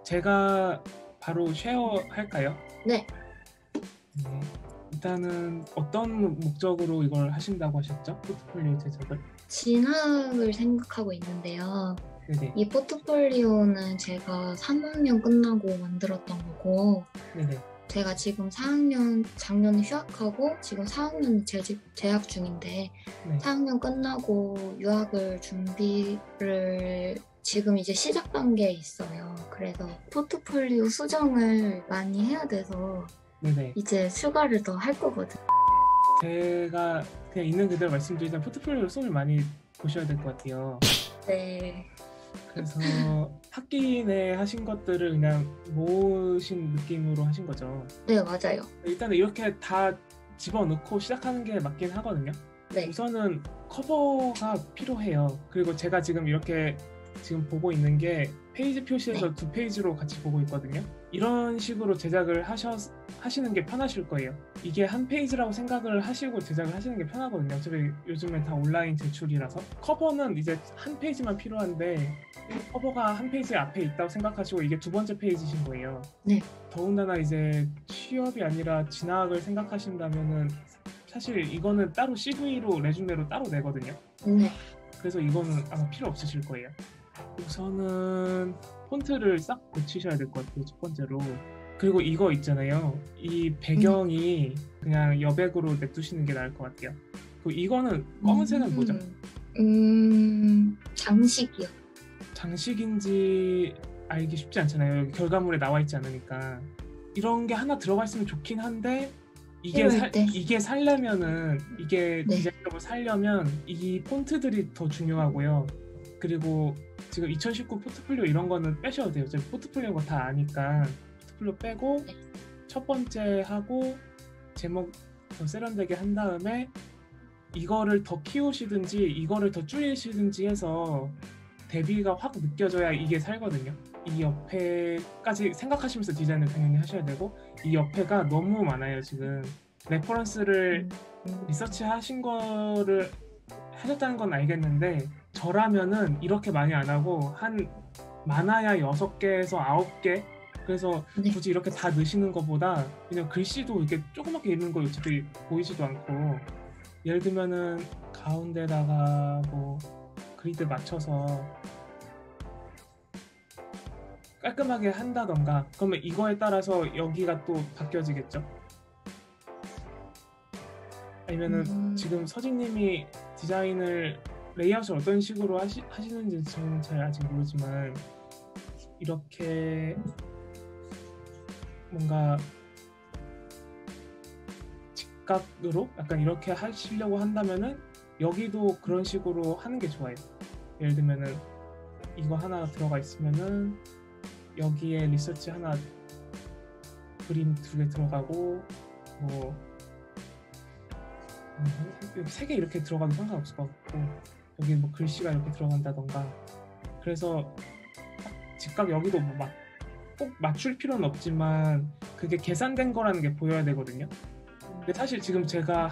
제가 바로 쉐어할까요? 네, 네. 일단은 어떤 목적으로 이걸 하신다고 하셨죠? 포트폴리오 제작을? 진학을 생각하고 있는데요. 네네. 이 포트폴리오는 제가 3학년 끝나고 만들었던 거고, 네네. 제가 지금 4학년 작년에 휴학하고 지금 4학년 재학 중인데, 네. 4학년 끝나고 유학을 준비를 지금 이제 시작 단계에 있어요. 그래서 포트폴리오 수정을 많이 해야 돼서 네네. 이제 휴가를 더 할 거거든요. 제가 그냥 있는 그대로 말씀드리자면 포트폴리오를 손을 많이 보셔야 될 것 같아요. 네, 그래서 학기 내에 하신 것들을 그냥 모으신 느낌으로 하신 거죠. 네, 맞아요. 일단은 이렇게 다 집어넣고 시작하는 게 맞긴 하거든요. 네, 우선은 커버가 필요해요. 그리고 제가 지금 이렇게 지금 보고 있는 게 페이지 표시에서 네. 두 페이지로 같이 보고 있거든요. 이런 식으로 제작을 하시는 게 편하실 거예요. 이게 한 페이지라고 생각을 하시고 제작을 하시는 게 편하거든요. 어차피 요즘엔 다 온라인 제출이라서. 커버는 이제 한 페이지만 필요한데 커버가 한 페이지 앞에 있다고 생각하시고 이게 두 번째 페이지신 거예요. 네. 더군다나 이제 취업이 아니라 진학을 생각하신다면은 사실 이거는 따로 CV로 레주메로 따로 내거든요. 네. 그래서 이거는 아마 필요 없으실 거예요. 우선은 폰트를 싹 고치셔야 될 것 같아요. 첫 번째로. 그리고 이거 있잖아요. 이 배경이 그냥 여백으로 냅두시는 게 나을 것 같아요. 그리고 이거는 검은색은 뭐죠? 장식이요. 장식인지 알기 쉽지 않잖아요. 여기 결과물에 나와 있지 않으니까. 이런 게 하나 들어가 있으면 좋긴 한데 필요할 때. 이게 살려면은 이게 네. 디자인적으로 살려면 이 폰트들이 더 중요하고요. 그리고 지금 2019 포트폴리오 이런 거는 빼셔도 돼요. 제가 포트폴리오 거 다 아니까 포트폴리오 빼고 네. 첫 번째 하고 제목 더 세련되게 한 다음에 이거를 더 키우시든지 이거를 더 줄이시든지 해서 대비가 확 느껴져야 이게 살거든요. 이 옆에까지 생각하시면서 디자인을 당연히 하셔야 되고 이 옆에가 너무 많아요. 지금 레퍼런스를 리서치 하신 거를 하셨다는 건 알겠는데 저라면은 이렇게 많이 안 하고 한 많아야 6개에서 9개. 그래서 네. 굳이 이렇게 다 넣으시는 것보다 그냥 글씨도 이렇게 조그맣게 있는 거 어차피 보이지도 않고 예를 들면은 가운데다가 뭐 그리드 맞춰서 깔끔하게 한다던가 그러면 이거에 따라서 여기가 또 바뀌어지겠죠. 아니면은 지금 서진님이 디자인을 레이아웃을 어떤 식으로 하시는지 저는 잘 아직 모르지만 이렇게 뭔가 직각으로 약간 이렇게 하시려고 한다면은 여기도 그런 식으로 하는 게 좋아요. 예를 들면은 이거 하나 들어가 있으면은 여기에 리서치 하나 그림 2개 들어가고 뭐 3개 이렇게 들어가도 상관없을 것 같고 여기 뭐 글씨가 이렇게 들어간다던가 그래서 직각 여기도 뭐 꼭 맞출 필요는 없지만 그게 계산된 거라는 게 보여야 되거든요. 근데 사실 지금 제가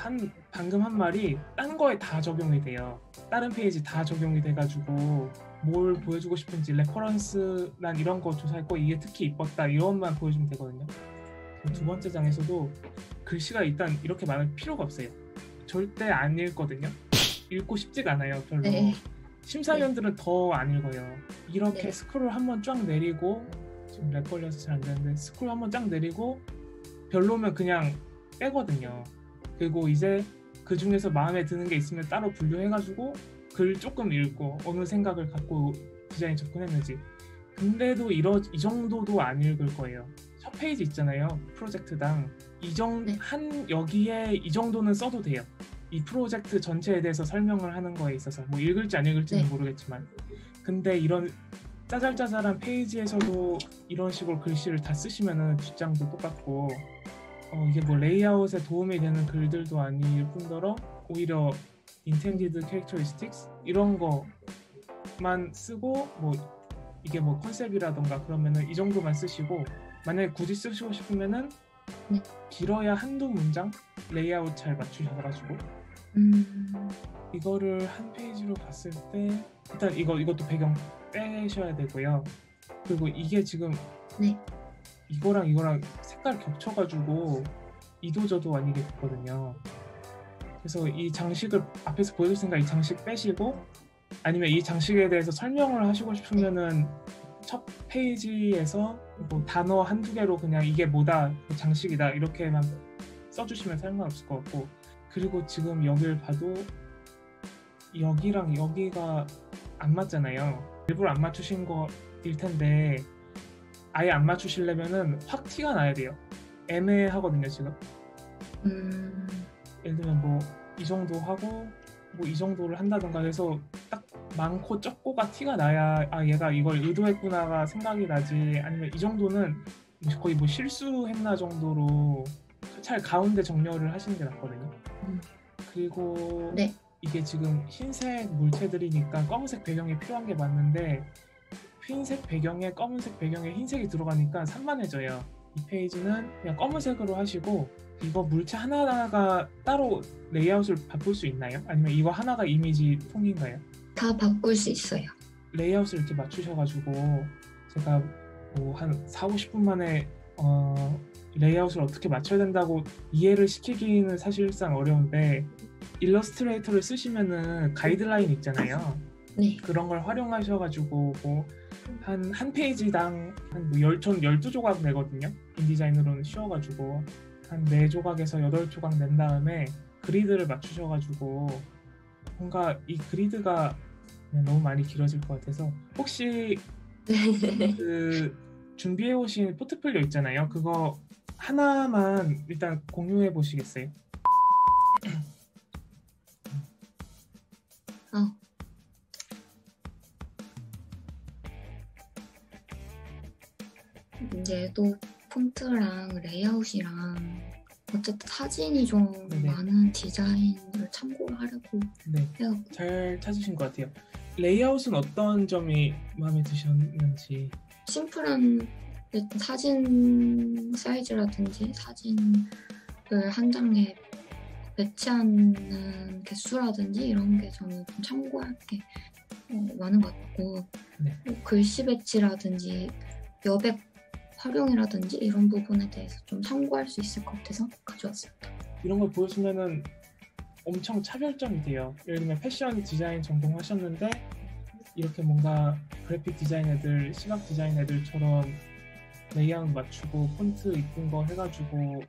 방금 한 말이 딴 거에 다 적용이 돼요. 다른 페이지 다 적용이 돼가지고 뭘 보여주고 싶은지 레퍼런스 난 이런 거 조사했고 이게 특히 이뻤다 이런만 보여주면 되거든요. 두 번째 장에서도 글씨가 일단 이렇게 많을 필요가 없어요. 절대 안 읽거든요. 읽고 싶지가 않아요. 별로. 네. 심사위원들은 더 안 읽어요. 이렇게 네. 스크롤 한번 쫙 내리고 지금 렉 걸려서 잘 안 되는데 스크롤 한번 쫙 내리고 별로면 그냥 빼거든요. 그리고 이제 그 중에서 마음에 드는 게 있으면 따로 분류해가지고 글 조금 읽고 어느 생각을 갖고 디자인 접근했는지. 근데도 이 정도도 안 읽을 거예요. 첫 페이지 있잖아요. 프로젝트당 여기에 이 정도는 써도 돼요. 이 프로젝트 전체에 대해서 설명을 하는 거에 있어서 뭐 읽을지 안 읽을지는 네. 모르겠지만 근데 이런 짜잘짜잘한 페이지에서도 이런 식으로 글씨를 다 쓰시면은 뒷장도 똑같고 이게 뭐 레이아웃에 도움이 되는 글들도 아닐 뿐더러 오히려 intended characteristics 이런 거만 쓰고 뭐 이게 뭐 컨셉이라던가 그러면은 이 정도만 쓰시고 만약에 굳이 쓰시고 싶으면은 네. 길어야 한두 문장 레이아웃 잘 맞추셔가지고 이거를 한 페이지로 봤을 때 일단 이것도 배경 빼셔야 되고요. 그리고 이게 지금 네. 이거랑 이거랑 색깔 겹쳐가지고 이도저도 아니게 됐거든요. 그래서 이 장식을 앞에서 보여줬으니까 이 장식 빼시고, 아니면 이 장식에 대해서 설명을 하시고 싶으면은 첫 페이지에서 뭐 단어 한두 개로 그냥 이게 뭐다, 뭐 장식이다 이렇게만 써주시면 상관없을 것 같고, 그리고 지금 여기를 봐도 여기랑 여기가 안 맞잖아요. 일부러 안 맞추신 거일 텐데 아예 안 맞추시려면은 확 티가 나야 돼요. 애매하거든요 지금. 예를 들면 뭐 이 정도 하고 뭐 이 정도를 한다던가 해서 딱 많고 적고가 티가 나야 아 얘가 이걸 의도했구나가 생각이 나지, 아니면 이 정도는 거의 뭐 실수했나 정도로 차라리 가운데 정렬을 하시는 게 낫거든요. 그리고 네. 이게 지금 흰색 물체들이니까 검은색 배경이 필요한 게 맞는데, 흰색 배경에 검은색 배경에 흰색이 들어가니까 산만해져요. 이 페이지는 그냥 검은색으로 하시고, 이거 물체 하나하나가 따로 레이아웃을 바꿀 수 있나요? 아니면 이거 하나가 이미지 통인가요? 다 바꿀 수 있어요. 레이아웃을 이렇게 맞추셔가지고 제가 뭐 한 4-50분 만에 레이아웃을 어떻게 맞춰야 된다고 이해를 시키기는 사실상 어려운데, 일러스트레이터를 쓰시면은 가이드라인 있잖아요. 네. 그런 걸 활용하셔가지고 뭐 한 페이지당 한 뭐 12조각 내거든요. 인디자인으로는 쉬워가지고 한 4조각에서 8조각 낸 다음에 그리드를 맞추셔가지고, 뭔가 이 그리드가 너무 많이 길어질 것 같아서 혹시 그 준비해 오신 포트폴리오 있잖아요. 그거 하나만 일단 공유해 보시겠어요? 얘도 폰트랑 레이아웃이랑 어쨌든 사진이 좀 네네. 많은 디자인을 참고를 하려고 네, 해요. 잘 찾으신 것 같아요. 레이아웃은 어떤 점이 마음에 드셨는지. 심플한 일단 사진 사이즈라든지 사진을 한 장에 배치하는 개수라든지 이런 게 저는 좀 참고할 게 많은 것 같고, 네. 글씨 배치라든지 여백 활용이라든지 이런 부분에 대해서 좀 참고할 수 있을 것 같아서 가져왔습니다. 이런 걸 보여주면은 엄청 차별점이 돼요. 예를 들면 패션 디자인 전공하셨는데 이렇게 뭔가 그래픽 디자인 애들, 시각 디자인 애들처럼 레이아웃 맞추고 폰트 이쁜 거 해가지고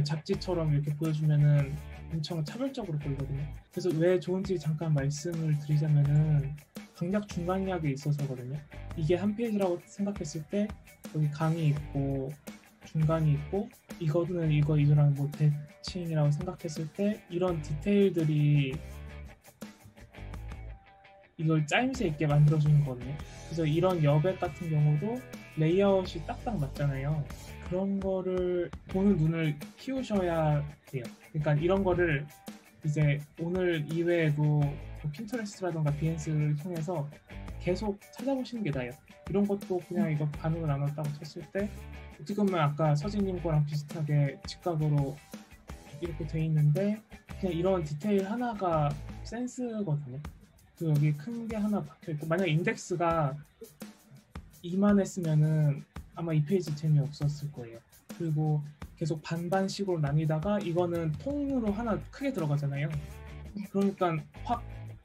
잡지처럼 이렇게 보여주면은 엄청 차별적으로 보이거든요. 그래서 왜 좋은지 잠깐 말씀을 드리자면은 강약 중간약이 있어서거든요. 이게 한 페이지라고 생각했을 때 여기 강이 있고 중간이 있고 이거는 이거랑 뭐 대칭이라고 생각했을 때 이런 디테일들이 이걸 짜임새 있게 만들어주는 거거든요. 그래서 이런 여백 같은 경우도 레이아웃이 딱딱 맞잖아요. 그런 거를 보는 눈을 키우셔야 돼요. 그러니까 이런 거를 이제 오늘 이외에도 뭐 핀터레스트라던가 비엔스를 통해서 계속 찾아보시는 게 나아요. 이런 것도 그냥 이거 반으로 나눴다고 쳤을 때 어떻게 보면 아까 서진님 거랑 비슷하게 직각으로 이렇게 돼 있는데 그냥 이런 디테일 하나가 센스거든요. 그 여기 큰 게 하나 박혀있고, 만약 인덱스가 이만했으면은 아마 이 페이지 재미없었을 거예요. 그리고 계속 반반씩으로 나뉘다가 이거는 통으로 하나 크게 들어가잖아요. 그러니까 확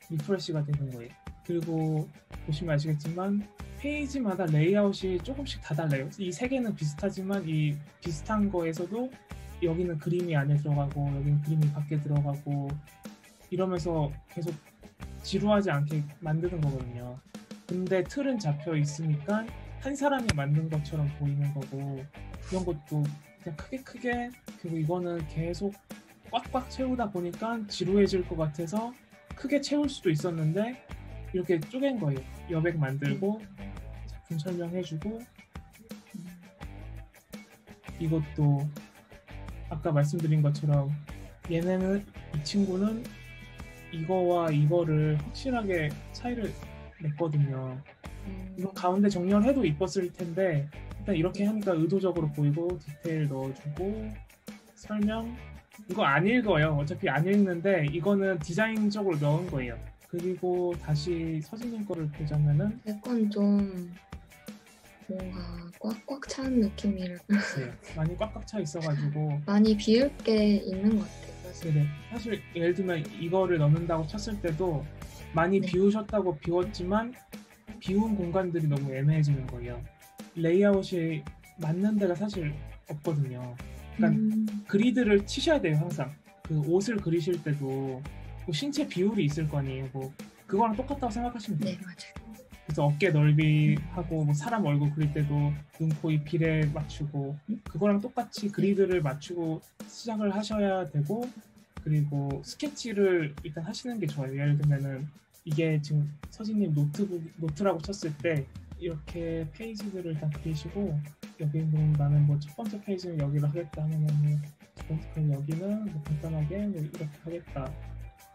리프레시가 되는 거예요. 그리고 보시면 아시겠지만 페이지마다 레이아웃이 조금씩 다 달라요. 이 세 개는 비슷하지만 이 비슷한 거에서도 여기는 그림이 안에 들어가고 여기는 그림이 밖에 들어가고 이러면서 계속 지루하지 않게 만드는 거거든요. 근데 틀은 잡혀 있으니까 한 사람이 만든 것처럼 보이는 거고, 그런 것도 그냥 크게 그리고 이거는 계속 꽉꽉 채우다 보니까 지루해질 것 같아서 크게 채울 수도 있었는데 이렇게 쪼갠 거예요. 여백 만들고 작품 설명해주고, 이것도 아까 말씀드린 것처럼 얘네는 이 친구는 이거와 이거를 확실하게 차이를 냈거든요. 이건 가운데 정렬해도 이뻤을 텐데 일단 이렇게 하니까 의도적으로 보이고 디테일 넣어주고 설명, 이거 안 읽어요. 어차피 안 읽는데 이거는 디자인적으로 넣은 거예요. 그리고 다시 서진님 거를 보자면은 제 건 좀 뭔가 꽉꽉 찬 느낌이랄까. 있어요. 많이 꽉꽉 차 있어가지고 많이 비울 게 있는 것 같아요. 사실. 네네. 사실 예를 들면 이거를 넣는다고 쳤을 때도 많이 네. 비우셨다고 비웠지만 비운 공간들이 너무 애매해지는 거예요. 레이아웃이 맞는 데가 사실 없거든요. 그러니까 그리드를 치셔야 돼요. 항상 그 옷을 그리실 때도 뭐 신체 비율이 있을 거 아니에요. 뭐 그거랑 똑같다고 생각하시면 돼요. 네, 맞아요. 그래서 어깨 넓이하고 뭐 사람 얼굴 그릴 때도 눈, 코, 입 비례 맞추고 그거랑 똑같이 그리드를 맞추고 시작을 하셔야 되고, 그리고 스케치를 일단 하시는 게 좋아요. 예를 들면은 이게 지금 서진님 노트라고 쳤을 때 이렇게 페이지들을 다 그리시고, 여기 뭐 나는 뭐 첫 번째 페이지는 여기를 하겠다 하면은 두 번째 그럼 여기는 뭐 간단하게 뭐 이렇게 하겠다.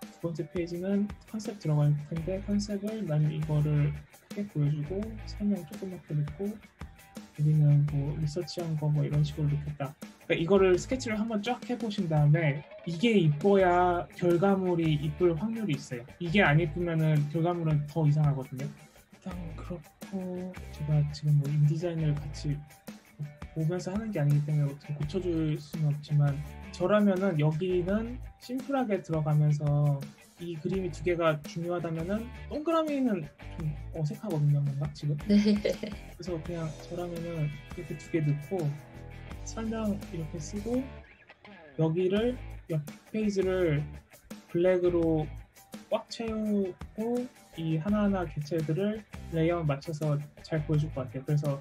두 번째 페이지는 컨셉 들어갈 텐데 컨셉을 나는 이거를 크게 보여주고 설명 조그맣게 넣고, 여기는 뭐 리서치한 거 뭐 이런 식으로 넣겠다. 그러니까 이거를 스케치를 한번 쫙 해보신 다음에 이게 이뻐야 결과물이 이쁠 확률이 있어요. 이게 안 이쁘면은 결과물은 더 이상하거든요. 일단 그렇고 제가 지금 뭐 인디자인을 같이 보면서 하는 게 아니기 때문에 어떻게 고쳐줄 수는 없지만, 저라면은 여기는 심플하게 들어가면서 이 그림이 두 개가 중요하다면은 동그라미는 좀 어색하거든요, 뭔가 지금. 네. 그래서 그냥 저라면은 이렇게 두 개 넣고 설명 이렇게 쓰고 여기를 옆 페이지를 블랙으로 꽉 채우고 이 하나하나 개체들을 레이아웃 맞춰서 잘 보여줄 것 같아요. 그래서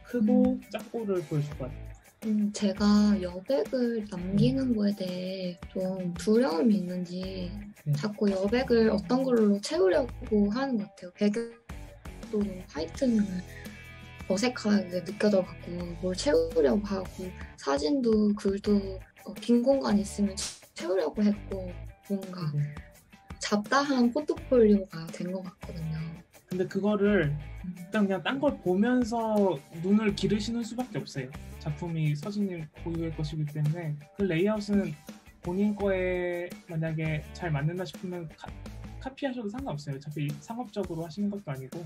크고 작고를 보여줄 것 같아요. 제가 여백을 남기는 거에 대해 좀 두려움이 있는지 네. 자꾸 여백을 어떤 걸로 채우려고 하는 것 같아요. 배경도 너무 화이트는 어색하게 느껴져갖고 뭘 채우려고 하고, 사진도 글도 빈 공간 있으면 채우려고 했고, 뭔가 잡다한 포트폴리오가 된 것 같거든요. 근데 그거를 일단 그냥 딴 걸 보면서 눈을 기르시는 수밖에 없어요. 작품이 서진님 고유의 것이기 때문에 그 레이아웃은 본인 거에 만약에 잘 맞는다 싶으면 카피하셔도 상관없어요. 어차피 상업적으로 하시는 것도 아니고.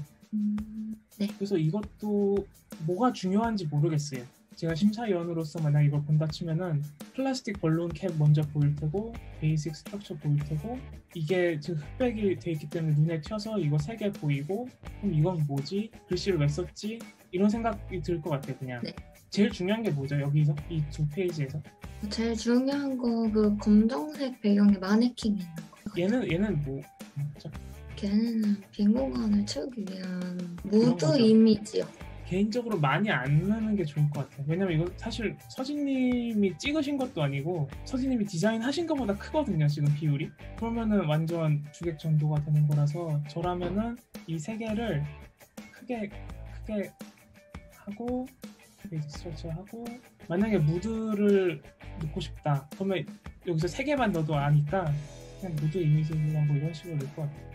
네. 그래서 이것도 뭐가 중요한지 모르겠어요. 제가 심사위원으로서 만약 이걸 본다 치면은 플라스틱 벌룬 캡 먼저 보일 테고, 베이직 스트럭처 보일 테고, 이게 지금 흑백이 돼 있기 때문에 눈에 튀어서 이거 3개 보이고, 그럼 이건 뭐지? 글씨를 왜 썼지? 이런 생각이 들 것 같아요. 그냥. 네. 제일 중요한 게 뭐죠? 여기서 이 두 페이지에서 제일 중요한 거 그 검정색 배경에 마네킹이 있는 거. 얘는 뭐 맞죠? 걔네는 빈 공간을 채우기 위한 그런 무드 거죠. 이미지요. 개인적으로 많이 안 넣는 게 좋을 것 같아요. 왜냐면 이거 사실 서진님이 찍으신 것도 아니고 서진님이 디자인하신 것보다 크거든요, 지금 비율이. 그러면은 완전 주객 전도가 되는 거라서 저라면은 이 3개를 크게 하고 베이직 스트럭처 하고, 만약에 무드를 넣고 싶다 그러면 여기서 3개만 넣어도 아니까 그냥 무드 이미지나 뭐 이런 식으로 넣을 것 같아요.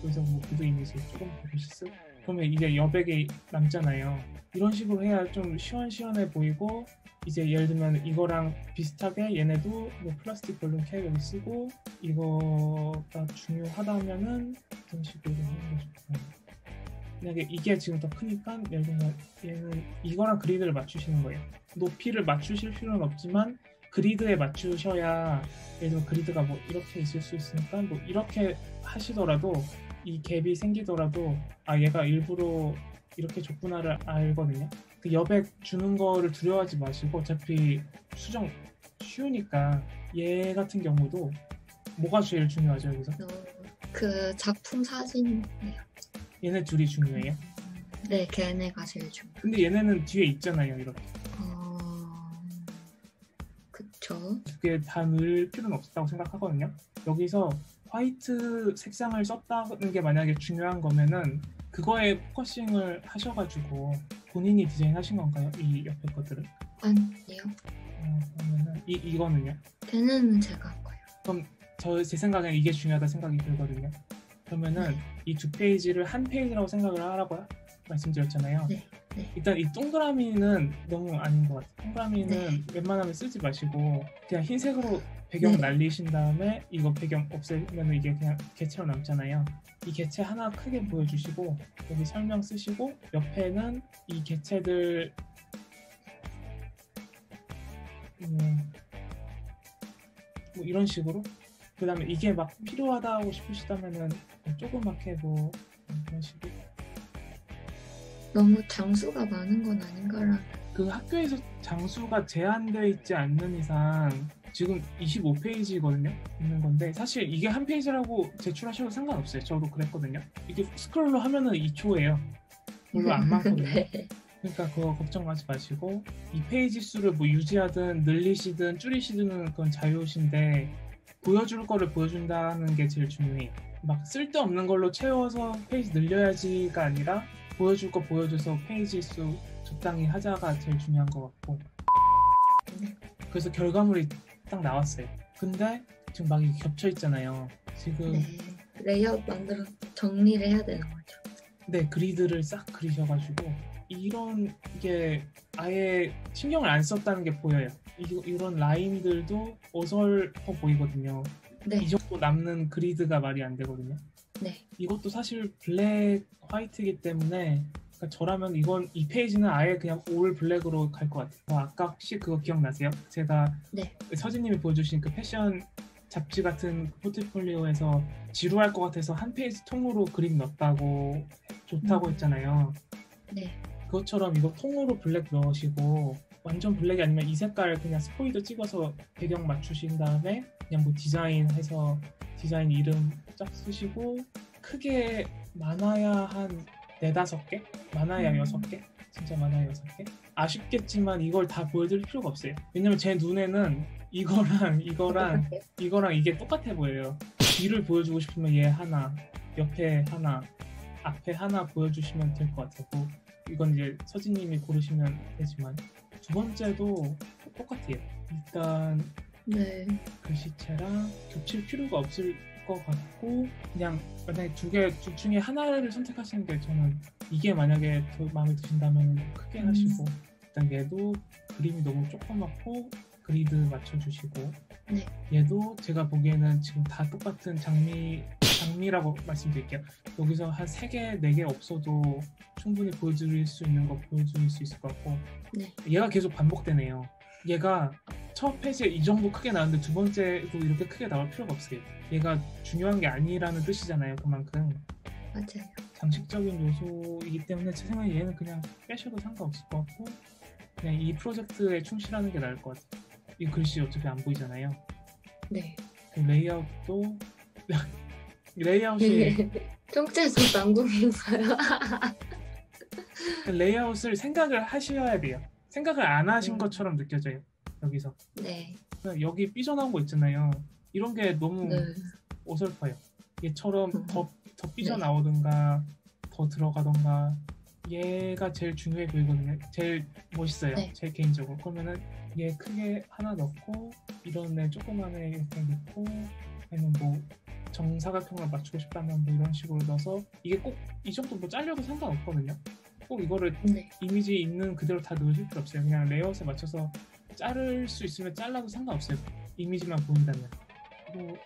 여기서 뭐 무드 이미지 조금 보시스, 그러면 이제 여백이 남잖아요. 이런 식으로 해야 좀 시원시원해 보이고, 이제 예를 들면 이거랑 비슷하게 얘네도 뭐 플라스틱 벌룬 캡 여기 쓰고, 이거가 중요하다면은 이런 식으로 하는 게 좋고, 만약에 이게 지금 더 크니까 예를 들면 얘는 이거랑 그리드를 맞추시는 거예요. 높이를 맞추실 필요는 없지만 그리드에 맞추셔야, 예를 들면 그리드가 뭐 이렇게 있을 수 있으니까 뭐 이렇게 하시더라도 이 갭이 생기더라도 아 얘가 일부러 이렇게 줬구나를 알거든요. 그 여백 주는 거를 두려워하지 마시고, 어차피 수정 쉬우니까. 얘 같은 경우도 뭐가 제일 중요하죠 여기서? 그 작품 사진이요. 얘네 둘이 중요해요? 네, 걔네가 제일 중요해요. 근데 얘네는 뒤에 있잖아요, 이렇게. 그쵸. 두 개 다 넣을 필요는 없다고 생각하거든요. 여기서 화이트 색상을 썼다는 게 만약에 중요한 거면은 그거에 포커싱을 하셔가지고 본인이 디자인하신 건가요? 이 옆에 것들을? 아니요. 그러면은 이거는요? 걔네는 제가 한 거예요. 그럼 제 생각엔 이게 중요하다 생각이 들거든요. 그러면은 이 두 페이지를 한 페이지라고 생각을 하라고요? 말씀드렸잖아요. 네. 네. 일단 이 동그라미는 너무 아닌 것 같아요. 동그라미는 네. 웬만하면 쓰지 마시고 그냥 흰색으로 배경 네. 날리신 다음에 이거 배경 없애면 이게 그냥 개체로 남잖아요. 이 개체 하나 크게 보여주시고 여기 설명 쓰시고 옆에는 이 개체들 뭐 이런 식으로 그 다음에 이게 막 필요하다고 싶으시다면은 조그맣게 뭐 이런 식으로 너무 장수가 많은 건 아닌가라. 그 학교에서 장수가 제한되어 있지 않는 이상 지금 25페이지거든요 있는 건데 사실 이게 한 페이지라고 제출하셔도 상관없어요. 저도 그랬거든요. 이게 스크롤로 하면은 2초예요. 별로 안 많거든요. 네. 그러니까 그거 걱정하지 마시고 이 페이지 수를 뭐 유지하든 늘리시든 줄이시든 그건 자유신데 보여줄 거를 보여준다는 게 제일 중요해요. 막 쓸데없는 걸로 채워서 페이지 늘려야지가 아니라 보여줄 거 보여줘서 페이지 수 적당히 하자가 제일 중요한 것 같고 그래서 결과물이 딱 나왔어요. 근데 지금 막 이게 겹쳐 있잖아요. 지금 네. 레이아웃 만들어 정리를 해야 되는 거죠. 네, 그리드를 싹 그리셔가지고 이런 게 아예 신경을 안 썼다는 게 보여요. 이런 라인들도 어설퍼 보이거든요. 네. 이 정도 남는 그리드가 말이 안 되거든요. 네. 이것도 사실 블랙 화이트이기 때문에 그러니까 저라면 이 페이지는 아예 그냥 올 블랙으로 갈 것 같아요. 아까 혹시 그거 기억나세요? 제가 네. 서진님이 보여주신 그 패션 잡지 같은 포트폴리오에서 지루할 것 같아서 한 페이지 통으로 그림 넣었다고 좋다고 했잖아요. 네. 그것처럼 이거 통으로 블랙 넣으시고 완전 블랙이 아니면 이 색깔 그냥 스포이드 찍어서 배경 맞추신 다음에 그냥 뭐 디자인 해서 디자인 이름 쫙 쓰시고 크게 많아야 한 4-5개? 많아야 6개? 진짜 많아야 6개? 아쉽겠지만 이걸 다 보여드릴 필요가 없어요. 왜냐면 제 눈에는 이거랑 이게 똑같아 보여요. 뒤를 보여주고 싶으면 얘 하나, 옆에 하나, 앞에 하나 보여주시면 될 것 같고 이건 이제 서진님이 고르시면 되지만 두 번째도 똑같아요. 일단 네. 글씨체랑 겹칠 필요가 없을 것 같고 그냥 만약에 둘 중에 하나를 선택하시는 게 저는 이게 만약에 더 마음에 드신다면 크게 하시고 일단 얘도 그림이 너무 조그맣고 그리드 맞춰주시고 네. 얘도 제가 보기에는 지금 다 똑같은 장미라고 말씀드릴게요. 여기서 한 3개, 4개 없어도 충분히 보여드릴 수 있는 거 보여드릴 수 있을 것 같고 네. 얘가 계속 반복되네요. 얘가 첫 페이지에 이 정도 크게 나왔는데 두 번째도 이렇게 크게 나올 필요가 없어요. 얘가 중요한 게 아니라는 뜻이잖아요. 그만큼 맞아요. 장식적인 요소이기 때문에 제 생각에 얘는 그냥 빼셔도 상관없을 것 같고 그냥 이 프로젝트에 충실하는 게 나을 것 같아요. 이 글씨 어차피 안 보이잖아요. 네. 그 레이아웃도 레이아웃이 쪽지에서 난궁인가요? 레이아웃을 생각을 하셔야 돼요. 생각을 안 하신 것처럼 느껴져요. 여기서 네. 여기 삐져나온 거 있잖아요. 이런 게 너무 네. 어설퍼요. 얘처럼 더 삐져나오든가 더 들어가던가 얘가 제일 중요해 보이거든요. 제일 멋있어요. 네. 제 개인적으로. 그러면은 얘 크게 하나 넣고 이런 애 조그만 애 이렇게 넣고 아니면 뭐 정사각형을 맞추고 싶다면 뭐 이런 식으로 넣어서 이게 꼭 이 정도 뭐 잘려도 상관없거든요. 꼭 이거를 네. 이미지 있는 그대로 다 넣으실 필요 없어요. 그냥 레이아웃에 맞춰서 자를 수 있으면 잘라도 상관없어요. 이미지만 보인다면. 그리고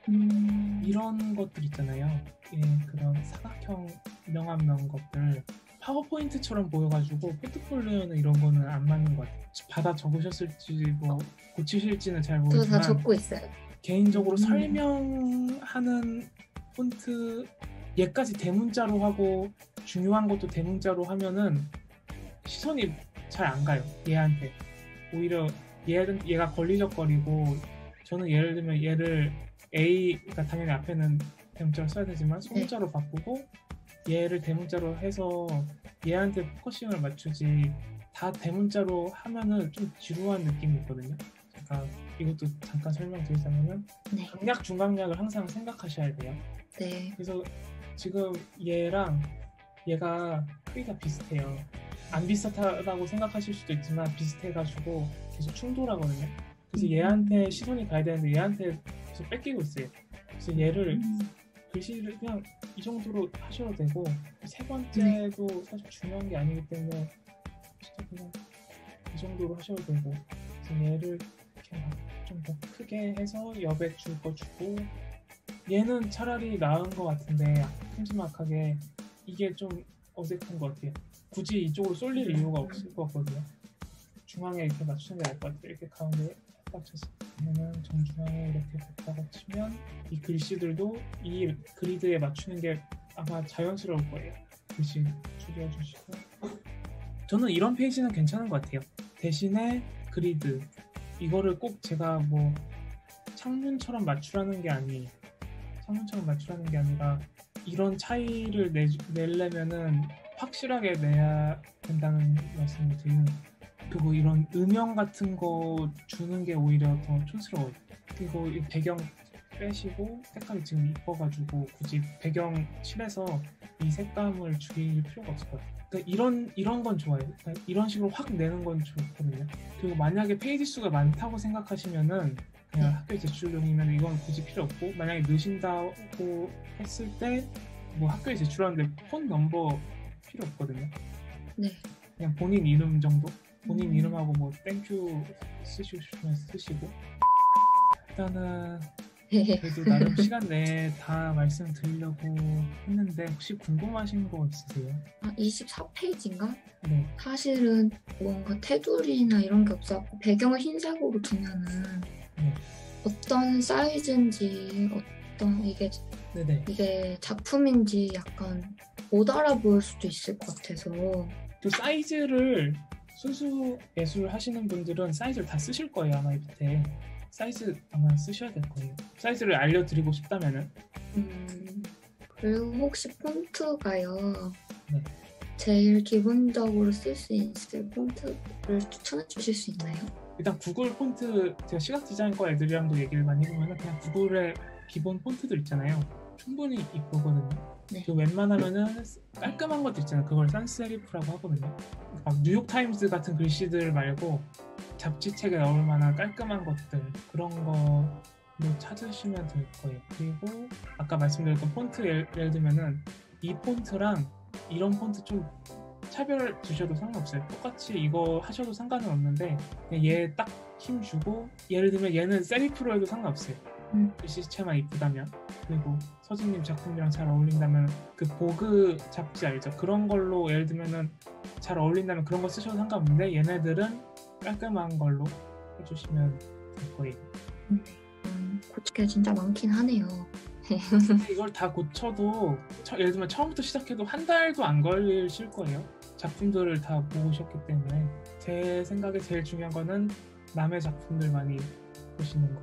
이런 것들 있잖아요. 예, 그런 사각형 명암명 것들 파워포인트처럼 보여가지고 포트폴리오는 이런 거는 안 맞는 것 같아요. 받아 적으셨을지 뭐 고치실지는 잘 저 모르지만 다 적고 있어요. 개인적으로 설명하는 폰트 얘까지 대문자로 하고 중요한 것도 대문자로 하면은 시선이 잘 안 가요. 얘한테. 오히려 얘가 걸리적거리고 저는 예를 들면 얘를 그러니까 당연히 앞에는 대문자로 써야 되지만 소문자로 바꾸고 얘를 대문자로 해서 얘한테 포커싱을 맞추지 다 대문자로 하면은 좀 지루한 느낌이 있거든요. 제가 이것도 잠깐 설명드리자면은 네. 강약 중강약을 항상 생각하셔야 돼요. 네. 그래서 지금 얘랑 얘가 크기가 비슷해요. 안 비슷하다고 생각하실 수도 있지만 비슷해가지고 계속 충돌하거든요. 그래서 얘한테 시선이 가야 되는데 얘한테 계속 뺏기고 있어요. 그래서 얘를 글씨를 그냥 이 정도로 하셔도 되고 세 번째도 사실 중요한 게 아니기 때문에 진짜 그냥 이 정도로 하셔도 되고, 그래서 얘를 이렇게 좀 더 크게 해서 여백 줄 거 주고, 얘는 차라리 나은 것 같은데 큼지막하게 이게 좀 어색한 것 같아요. 굳이 이쪽으로 쏠릴 이유가 없을 것 같거든요. 중앙에 이렇게 맞추는 게 나을 것 같아요. 이렇게 가운데 딱 쳤을 때는 정중앙에 이렇게 갖다가 치면 이 글씨들도 이 그리드에 맞추는 게 아마 자연스러울 거예요. 글씨 줄여주시고, 저는 이런 페이지는 괜찮은 것 같아요. 대신에 그리드 이거를 꼭 제가 뭐 창문처럼 맞추라는 게 아니에요. 창문처럼 맞추라는 게 아니라 이런 차이를 내려면은 확실하게 내야 된다는 말씀을 드리는 거예요. 그리고 이런 음영 같은 거 주는 게 오히려 더 촌스러워요. 그리고 이 배경 빼시고 색감이 지금 이뻐가지고 굳이 배경 칠해서 이 색감을 죽일 필요가 없을 것 같아요. 그러니까 이런 건 좋아요. 그러니까 이런 식으로 확 내는 건 좋거든요. 그리고 만약에 페이지 수가 많다고 생각하시면은 그냥 학교에 제출용이면 이건 굳이 필요 없고, 만약에 넣으신다고 했을 때 뭐 학교에 제출하는데 폰 넘버 필요 없거든요. 네. 그냥 본인 이름 정도? 본인 이름하고 뭐 땡큐 쓰시고 싶으면 쓰시고. 일단은 그래도 나름 시간 내에 다 말씀드리려고 했는데 혹시 궁금하신 거 있으세요? 24페이지인가? 네. 사실은 뭔가 테두리나 이런 게 없어서 배경을 흰색으로 두면은 어떤 사이즈인지 어떤 이게 작품인지 약간 못 알아볼 수도 있을 것 같아서. 그 사이즈를 순수 예술 하시는 분들은 사이즈를 다 쓰실 거예요. 아마 밑에 사이즈 아마 쓰셔야 될 거예요. 사이즈를 알려드리고 싶다면은. 그리고 혹시 폰트가요. 네. 제일 기본적으로 쓸 수 있을 폰트를 추천해 주실 수 있나요? 일단 구글 폰트, 제가 시각 디자인과 애들이랑도 얘기를 많이 해보면 그냥 구글의 기본 폰트들 있잖아요. 충분히 이쁘거든요. 네. 그 웬만하면은 깔끔한 것들 있잖아요. 그걸 산스세리프라고 하거든요. 막 뉴욕타임즈 같은 글씨들 말고 잡지책에 넣을 만한 깔끔한 것들, 그런 거로 찾으시면 될 거예요. 그리고 아까 말씀드렸던 폰트 예를 들면은 이 폰트랑 이런 폰트 좀 차별 두셔도 상관없어요. 똑같이 이거 하셔도 상관은 없는데 얘 딱 힘주고, 예를 들면 얘는 세리프로 해도 상관없어요. 글씨체만 이쁘다면. 그리고 서진님 작품이랑 잘 어울린다면 그 보그 잡지 알죠? 그런 걸로 예를 들면은 잘 어울린다면 그런 거 쓰셔도 상관없는데 얘네들은 깔끔한 걸로 해주시면 될 거예요. 고칠 게 진짜 많긴 하네요. 이걸 다 고쳐도 예를 들면 처음부터 시작해도 한 달도 안 걸리실 거예요. 작품들을 다 보셨기 때문에. 제 생각에 제일 중요한 거는 남의 작품들 많이 보시는 거.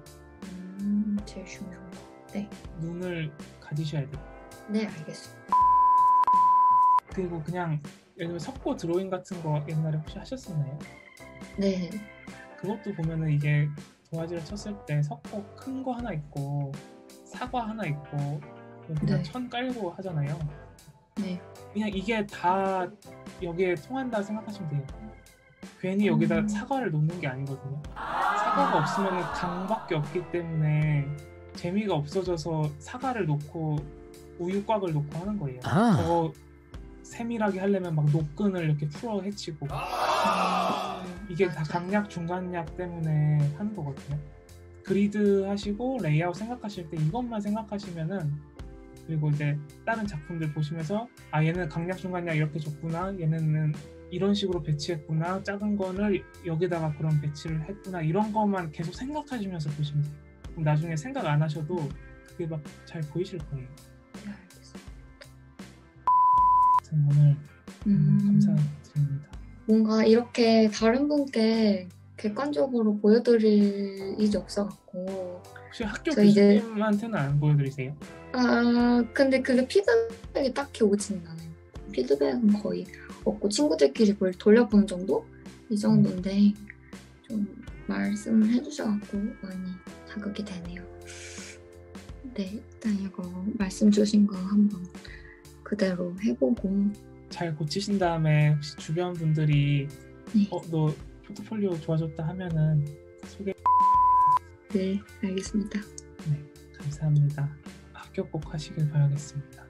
제일 중요한 거. 네. 눈을 가지셔야 돼요. 네, 알겠습니다. 그리고 그냥 예를 들면 석고 드로잉 같은 거 옛날에 혹시 하셨었나요? 네. 그것도 보면은 이게 도화지를 쳤을 때 석고 큰 거 하나 있고 사과 하나 있고 여기다 천 깔고 하잖아요. 네. 그냥 이게 다 여기에 통한다 생각하시면 돼요. 괜히 여기다 사과를 놓는 게 아니거든요. 사과가 없으면 강밖에 없기 때문에 재미가 없어져서 사과를 놓고 우유곽을 놓고 하는 거예요. 더 세밀하게 하려면 막 노끈을 이렇게 풀어 헤치고 이게 다 강약 중간약 때문에 하는 거거든요. 그리드 하시고 레이아웃 생각하실 때 이것만 생각하시면은, 그리고 이제 다른 작품들 보시면서 얘는 강약 중간약 이렇게 줬구나, 얘는 이런 식으로 배치했구나, 작은 거를 여기다가 그런 배치를 했구나, 이런 것만 계속 생각하시면서 보시면 돼요. 그럼 나중에 생각 안 하셔도 그게 막 잘 보이실 거예요. 네, 알겠습니다. 오늘 감사드립니다. 뭔가 이렇게 다른 분께 객관적으로 보여드릴 일이 없어갖고. 혹시 학교 교수님한테는 안 보여드리세요? 근데 그게 피드백이 딱히 오지는 않아요. 피드백은 거의 없고 친구들끼리 뭘 돌려보는 정도? 이 정도인데 좀 말씀을 해주셔갖고 많이 자극이 되네요. 네, 일단 이거 말씀 주신 거 한번 그대로 해보고 잘 고치신 다음에 혹시 주변 분들이 네. 너 포트폴리오 좋아졌다 하면은 소개. 네, 알겠습니다. 네, 감사합니다. 합격 꼭 하시길 바라겠습니다.